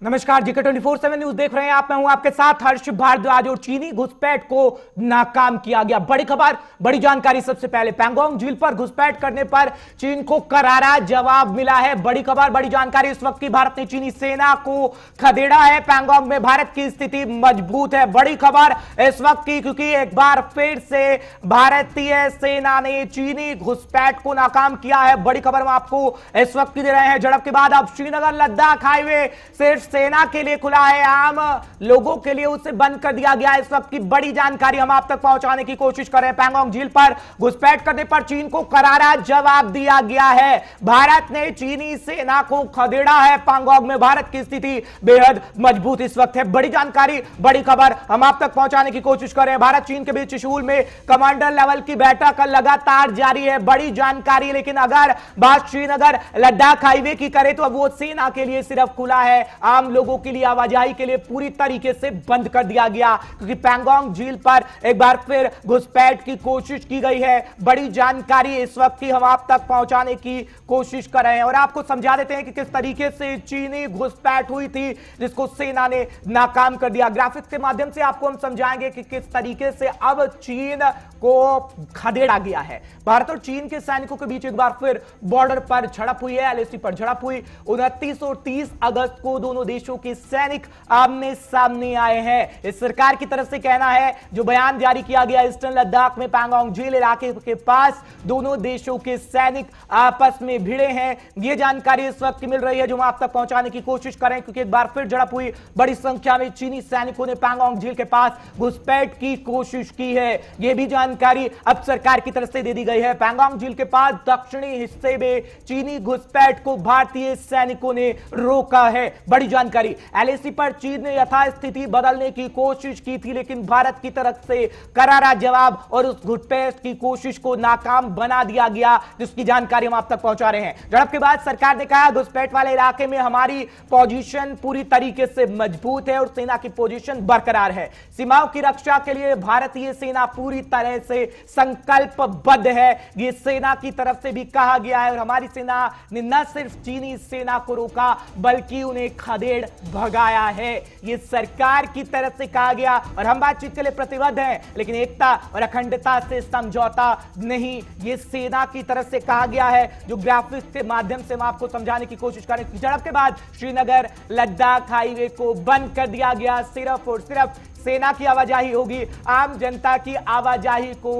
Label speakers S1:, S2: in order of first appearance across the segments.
S1: नमस्कार, GK 24/7 news देख रहे हैं आप। मैं हूं आपके साथ हर्ष भारद्वाज। और चीनी घुसपैठ को नाकाम किया गया। बड़ी खबर, बड़ी जानकारी। सबसे पहले पैंगोंग झील पर घुसपैठ करने पर चीन को करारा जवाब मिला है। बड़ी खबर, बड़ी जानकारी इस वक्त की। भारत ने चीनी सेना को खदेड़ा है। पैंगोंग में भारत की स्थिति मजबूत है। बड़ी खबर इस वक्त की, क्योंकि एक बार फिर से भारतीय सेना ने चीनी घुसपैठ को नाकाम किया है। बड़ी खबर हम आपको इस वक्त की दे रहे हैं। झड़प के बाद अब श्रीनगर लद्दाख हाईवे सिर्फ सेना के लिए खुला है, आम लोगों के लिए उसे बंद कर दिया गया है। इस वक्त की बड़ी जानकारी हम आप तक पहुंचाने की कोशिश कर रहे हैं। पैंगोंग झील पर घुसपैठ करने पर चीन को करारा जवाब दिया गया है। भारत ने चीनी सेना को खदेड़ा है। पैंगोंग में भारत की स्थिति बेहद मजबूत इस वक्त है। बड़ी जानकारी, बड़ी खबर हम आप तक पहुंचाने की कोशिश कर रहे हैं। भारत चीन के बीच त्रिशूल में कमांडर लेवल की बैठक लगातार जारी है। बड़ी जानकारी। लेकिन अगर बात श्रीनगर लद्दाख हाईवे की करें तो अब वो सेना के लिए सिर्फ खुला है, आम लोगों के लिए आवाजाही के लिए पूरी तरीके से बंद कर दिया गया, क्योंकि पैंगोंग झील पर एक बार फिर घुसपैठ की कोशिश की गई है। बड़ी जानकारी इस वक्त की हम आप तक पहुंचाने की कोशिश कर रहे हैं और आपको समझा देते हैं कि किस तरीके से चीनी घुसपैठ हुई थी, जिसको सेना ने नाकाम कर दिया। ग्राफिक्स के माध्यम से आपको हम समझाएंगे कि किस तरीके से अब चीन को खदेड़ा गया है। भारत और चीन के सैनिकों के बीच एक बार फिर बॉर्डर पर झड़प हुई है। एलएसी पर झड़प हुई। 29 और 30 अगस्त को दोनों देशों के सैनिक आमने सामने आए हैं। इस सरकार की तरफ से कहना है, जो बयान जारी किया गया ईस्टर्न लद्दाख में पैंगोंग झील इलाके के पास दोनों देशों के सैनिक आपस में भिड़े हैं। यह जानकारी इस वक्त मिल रही है, जो हम आप तक पहुंचाने की कोशिश करें, क्योंकि एक बार फिर झड़प हुई। बड़ी संख्या में चीनी सैनिकों ने पैंगोंग झील के पास घुसपैठ की कोशिश की है। यह भी जानकारी अब सरकार की तरफ से दे दी गई है। पैंगोंग झील के पास दक्षिणी हिस्से में चीनी घुसपैठ को भारतीय सैनिकों ने रोका है। बड़ी जानकारी। एलएसी पर चीन ने यथास्थिति बदलने की कोशिश की थी, लेकिन भारत की तरफ से करारा जवाब और उस घुसपैठ की कोशिश को नाकाम बना दिया गया, जिसकी जानकारी हम आप तक पहुंचा रहे हैं। झड़प के बाद सरकार ने कहा, घुसपैठ वाले इलाके में हमारी पोजीशन पूरी तरीके से मजबूत है और सेना की पोजीशन बरकरार है। सीमाओं की रक्षा के लिए भारतीय सेना पूरी तरह से संकल्पबद्ध है, यह सेना की तरफ से भी कहा गया है। और हमारी सेना ने न सिर्फ चीनी सेना को रोका, बल्कि उन्हें खदेड़ भगाया है। यह सरकार की तरफ से कहा गया और हम बातचीत के लिए प्रतिबद्ध हैं, लेकिन एकता और अखंडता से समझौता नहीं, यह सेना की तरफ से कहा गया है। जो ग्राफिक्स के माध्यम से हम आपको समझाने की कोशिश करें। झड़प के बाद श्रीनगर लद्दाख हाईवे को बंद कर दिया गया। सिर्फ और सिर्फ सेना की आवाजाही होगी, आम जनता की आवाजाही को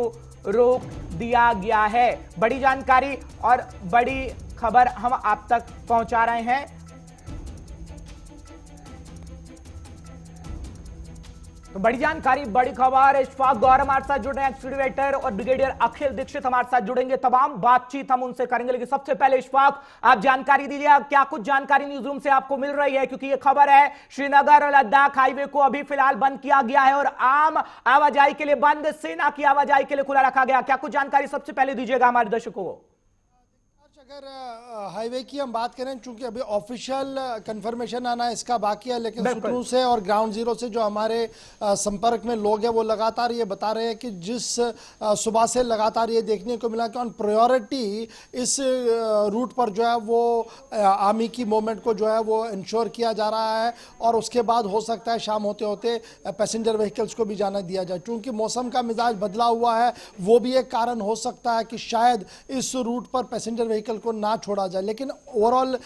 S1: रोक दिया गया है। बड़ी जानकारी और बड़ी खबर हम आप तक पहुंचा रहे हैं। तो बड़ी जानकारी, बड़ी खबर। इशफाक गौर हमारे साथ जुड़ रहे हैं, एक्सक्यूटिव और ब्रिगेडियर अखिल दीक्षित हमारे साथ जुड़ेंगे। तमाम बातचीत हम उनसे करेंगे, लेकिन सबसे पहले इशफाक, आप जानकारी दीजिए, क्या कुछ जानकारी न्यूज रूम से आपको मिल रही है, क्योंकि यह खबर है श्रीनगर और लद्दाख हाईवे को अभी फिलहाल बंद किया गया है और आम आवाजाही के लिए बंद, सेना की आवाजाही के लिए खुला रखा गया। क्या कुछ जानकारी सबसे पहले दीजिएगा हमारे दर्शकों को।
S2: अगर हाईवे की हम बात करें, चूंकि अभी ऑफिशियल कंफर्मेशन आना इसका बाकी है, लेकिन सूत्रों से और ग्राउंड जीरो से जो हमारे संपर्क में लोग हैं वो लगातार ये बता रहे हैं कि जिस सुबह से लगातार ये देखने को मिला कि ऑन प्रायोरिटी इस रूट पर जो है वो आर्मी की मूवमेंट को जो है वो इंश्योर किया जा रहा है और उसके बाद हो सकता है शाम होते होते पैसेंजर व्हीकल्स को भी जाना दिया जाए। चूँकि मौसम का मिजाज बदला हुआ है, वो भी एक कारण हो सकता है कि शायद इस रूट पर पैसेंजर व्हीकल को ना छोड़ा जाए। लेकिन ओवरऑल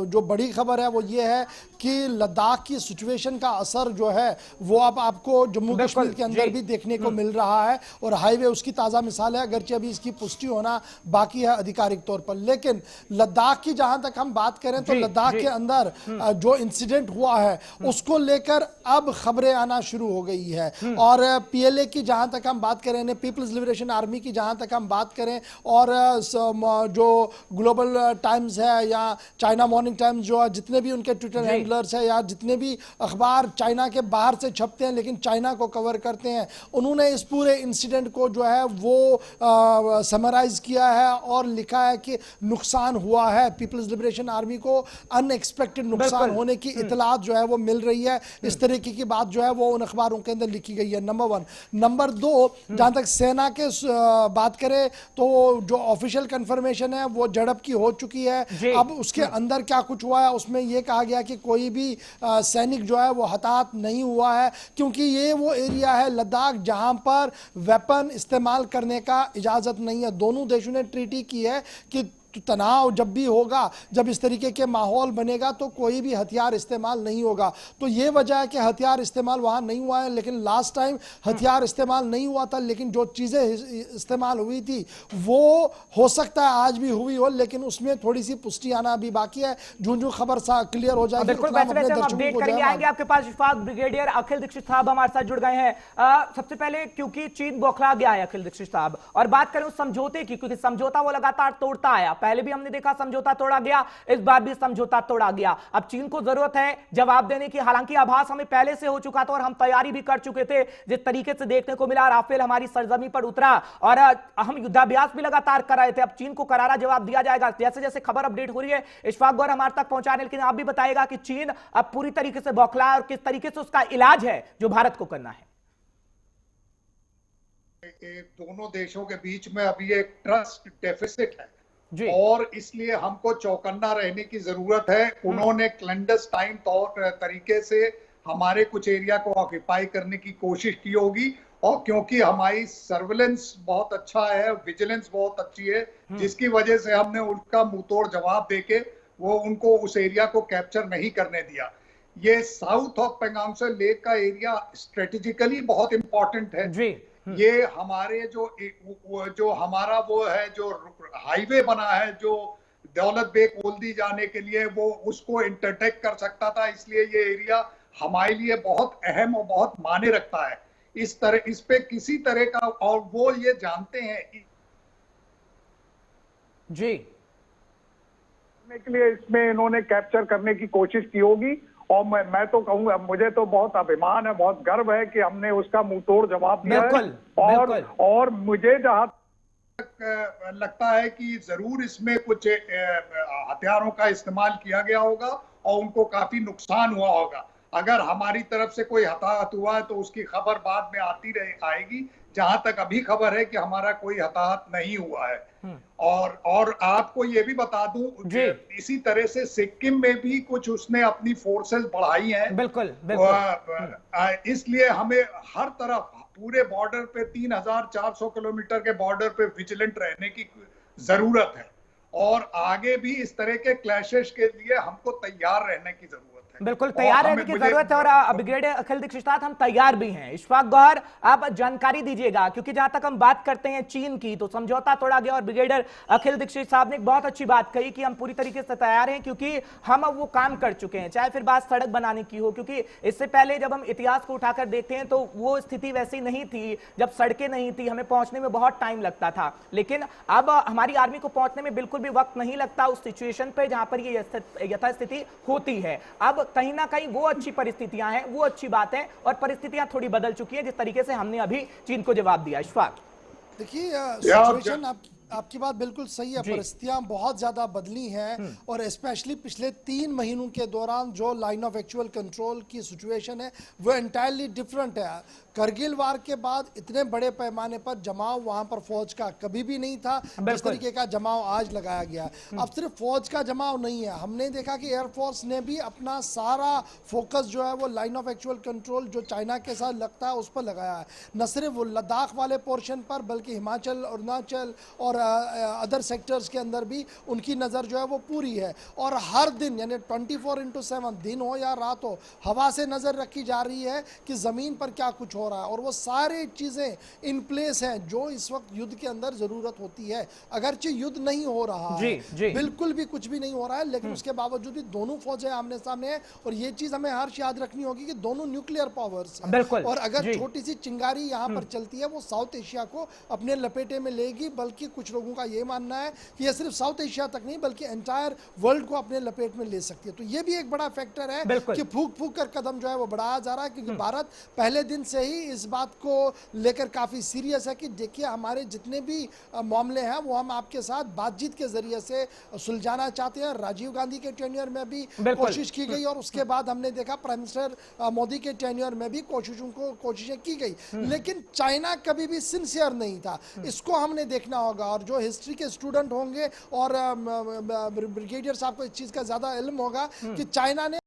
S2: जो बड़ी खबर है वो ये है कि लद्दाख की सिचुएशन का असर जो है वो अब आपको जम्मू कश्मीर के अंदर भी देखने को मिल रहा है और हाईवे उसकी ताज़ा मिसाल है, अगरचे अभी इसकी पुष्टि होना बाकी है आधिकारिक तौर पर। लेकिन लद्दाख की जहां तक हम बात करें तो लद्दाख के अंदर जो इंसिडेंट हुआ है उसको लेकर अब खबरें आना शुरू हो गई है। और पीएलए की जहां तक हम बात करें, पीपल्स लिबरेशन आर्मी की जहां तक हम बात करें, और जो ग्लोबल टाइम्स है या चाइना मॉर्निंग टाइम्स, जो जितने भी उनके ट्विटर हैंडलर्स है या जितने भी अखबार चाइना के बाहर से छपते हैं लेकिन चाइना को कवर करते हैं, उन्होंने इस पूरे इंसिडेंट को जो है वो समराइज किया है और लिखा है कि नुकसान हुआ है। पीपल्स लिबरेशन आर्मी को अनएक्सपेक्टेड नुकसान होने की इतलात जो है वो मिल रही है। इस तरीके की बात जो है वो उन अखबारों के अंदर लिखी गई है, नंबर 1। नंबर 2, जहां तक सेना के बात करें तो जो ऑफिशियल कंफर्मेशन सिचुएशन है वो झड़प की हो चुकी है।
S1: जी।
S2: अब उसके अंदर क्या कुछ हुआ है उसमें ये कहा गया कि कोई भी सैनिक जो है वो हताहत नहीं हुआ है, क्योंकि ये वो एरिया है लद्दाख जहां पर वेपन इस्तेमाल करने का इजाजत नहीं है। दोनों देशों ने ट्रीटी की है कि तनाव जब भी होगा, जब इस तरीके के माहौल बनेगा तो कोई भी हथियार इस्तेमाल नहीं होगा। तो ये वजह है कि हथियार इस्तेमाल वहां नहीं हुआ है। लेकिन लास्ट टाइम हथियार इस्तेमाल नहीं हुआ था, लेकिन जो चीजें इस्तेमाल हुई थी वो हो सकता है आज भी हुई हो, लेकिन उसमें थोड़ी सी पुष्टि आना अभी बाकी है। जो खबर क्लियर हो जाएगी
S1: बिल्कुल,
S2: उतना हम
S1: वैसे
S2: अपने
S1: हम
S2: दर्शकों
S1: अपडेट
S2: को
S1: करेंगे, आएंगे आपके पास। इशफाक ब्रिगेडियर अखिल दीक्षित साहब हमारे साथ जुड़ गए हैं। सबसे पहले क्योंकि चीन बौखला गया है अखिल दीक्षित साहब, और बात करें उस समझौते की, क्योंकि समझौता वो लगातार तोड़ता आया। पहले भी हमने देखा समझौता तोड़ा गया, इस बार भी समझौता तोड़ा गया। अब चीन को जरूरत है जवाब देने की। हालांकि आभास हमें पहले से हो चुका था और हम तैयारी भी कर चुके थे। जिस तरीके से देखने को मिला, राफेल हमारी सरजमी पर उतरा और हम युद्धाभ्यास भी लगातार कर रहे थे। अब चीन को करारा जवाब दिया जाएगा जैसे जैसे खबर अपडेट हो रही है। इशफाक गौर हमारे तक पहुंचा रहे, लेकिन आप भी बताएगा कि चीन अब पूरी तरीके से बौखला है और किस तरीके से उसका इलाज है जो भारत को करना है।
S3: दोनों देशों के बीच में अभी एक ट्रस्ट डेफिसिट है
S1: जी।
S3: और इसलिए हमको चौकन्ना रहने की जरूरत है। उन्होंने क्लैंडस्टाइन तौर तरीके से हमारे कुछ एरिया को ऑक्यूपाई करने की कोशिश की होगी, और क्योंकि हमारी सर्विलेंस बहुत अच्छा है, विजिलेंस बहुत अच्छी है, जिसकी वजह से हमने उनका मुंहतोड़ जवाब देके वो उनको उस एरिया को कैप्चर नहीं करने दिया। ये साउथ ऑफ पेंगांग से लेक का एरिया स्ट्रेटेजिकली बहुत इंपॉर्टेंट है
S1: जी।
S3: ये हमारे जो हमारा वो है जो हाईवे बना है जो दौलत बेग ओल्दी जाने के लिए, वो उसको इंटरटेक कर सकता था। इसलिए ये एरिया हमारे लिए बहुत अहम और बहुत मायने रखता है। इस पे किसी तरह का, और वो ये जानते हैं
S1: जी
S4: के लिए इसमें इन्होंने कैप्चर करने की कोशिश की होगी। और मैं तो कहूंगा, मुझे तो बहुत अभिमान है, बहुत गर्व है कि हमने उसका मुंहतोड़ जवाब दिया है। और मुझे जहां
S3: लगता है कि जरूर इसमें कुछ हथियारों का इस्तेमाल किया गया होगा और उनको काफी नुकसान हुआ होगा। अगर हमारी तरफ से कोई हताहत हुआ है तो उसकी खबर बाद में आएगी। जहां तक अभी खबर है कि हमारा कोई हताहत नहीं हुआ है। और आपको ये भी बता दूं, इसी तरह से सिक्किम में भी कुछ उसने अपनी फोर्सेस बढ़ाई हैं।
S1: बिल्कुल।
S3: इसलिए हमें हर तरफ पूरे बॉर्डर पे 3400 किलोमीटर के बॉर्डर पे विजिलेंट रहने की जरूरत है, और आगे भी इस तरह के क्लैशेस के लिए हमको तैयार रहने की जरूरत है।
S1: बिल्कुल तैयार रहने की जरूरत है, और ब्रिगेडियर अखिल दीक्षित साहब हम तैयार भी हैं। इशफाक गौर आप जानकारी दीजिएगा, क्योंकि जहां तक हम बात करते हैं चीन की, तो समझौता तोड़ा गया और ब्रिगेडियर अखिल दीक्षित साहब ने एक बहुत अच्छी बात कही कि हम पूरी तरीके से तैयार हैं, क्योंकि हम अब वो काम कर चुके हैं, चाहे फिर बात सड़क बनाने की हो। क्योंकि इससे पहले जब हम इतिहास को उठाकर देखते हैं तो वो स्थिति वैसी नहीं थी, जब सड़कें नहीं थी, हमें पहुंचने में बहुत टाइम लगता था। लेकिन अब हमारी आर्मी को पहुंचने में बिल्कुल भी वक्त नहीं लगता उस सिचुएशन पे जहां पर ये यथास्थिति होती है। अब कहीं ना कहीं वो अच्छी परिस्थितियां हैं, वो अच्छी बात है, और परिस्थितियां थोड़ी बदल चुकी हैं जिस तरीके से हमने अभी चीन को जवाब दिया। इशफाक
S2: देखिए, सिचुएशन आपकी बात बिल्कुल सही है। परिस्थितियां बहुत ज्यादा बदली हैं, और स्पेशली पिछले 3 महीनों के दौरान जो लाइन ऑफ एक्चुअल कंट्रोल की सिचुएशन है वो एंटायरली डिफरेंट है। करगिल वार के बाद इतने बड़े पैमाने पर जमाव वहां पर फौज का कभी भी नहीं था जिस तरीके का जमाव आज लगाया गया। अब सिर्फ फौज का जमाव नहीं है, हमने देखा कि एयरफोर्स ने भी अपना सारा फोकस जो है वो लाइन ऑफ एक्चुअल कंट्रोल जो चाइना के साथ लगता है उस पर लगाया है। न सिर्फ वो लद्दाख वाले पोर्शन पर, बल्कि हिमाचल, अरुणाचल और अदर सेक्टर्स के अंदर भी उनकी नज़र जो है वो पूरी है। और हर दिन यानी 24/7 दिन हो या रात हो, हवा से नज़र रखी जा रही है कि ज़मीन पर क्या कुछ हो रहा है, और वो सारी चीज़ें इन प्लेस हैं जो इस वक्त युद्ध के अंदर ज़रूरत होती है। अगरचे युद्ध नहीं हो रहा है, बिल्कुल भी कुछ भी नहीं हो रहा है, लेकिन उसके बावजूद भी दोनों फौजें आमने सामने हैं। और ये चीज़ हमें हर्ष याद रखनी होगी कि दोनों न्यूक्लियर पावर्स हैं, और अगर छोटी सी चिंगारी यहाँ पर चलती है वो साउथ एशिया को अपने लपेटे में लेगी। बल्कि कुछ लोगों का ये मानना है कि ये सिर्फ साउथ एशिया तक नहीं बल्कि एंटायर वर्ल्ड को अपने लपेट में ले सकती है। तो ये भी एक बड़ा फैक्टर है कि फूक फूक कर कदम जो है वो बढ़ाया जा रहा है, क्योंकि भारत पहले दिन से ही इस बात को लेकर काफी सीरियस है कि देखिए हमारे जितने भी मामले हैं वो हम आपके साथ बातचीत के जरिए से सुलझाना चाहते हैं। राजीव गांधी के टेन्योर में भी कोशिश की गई, और उसके बाद हमने देखा प्राइम मिनिस्टर मोदी के टेन्योर में भी कोशिशें की गई, लेकिन चाइना कभी भी सिंसियर नहीं था। इसको हमने देखना होगा। और और जो हिस्ट्री के स्टूडेंट होंगे और ब्रिगेडियर साहब को इस चीज़ का ज़्यादा इल्म होगा कि चाइना ने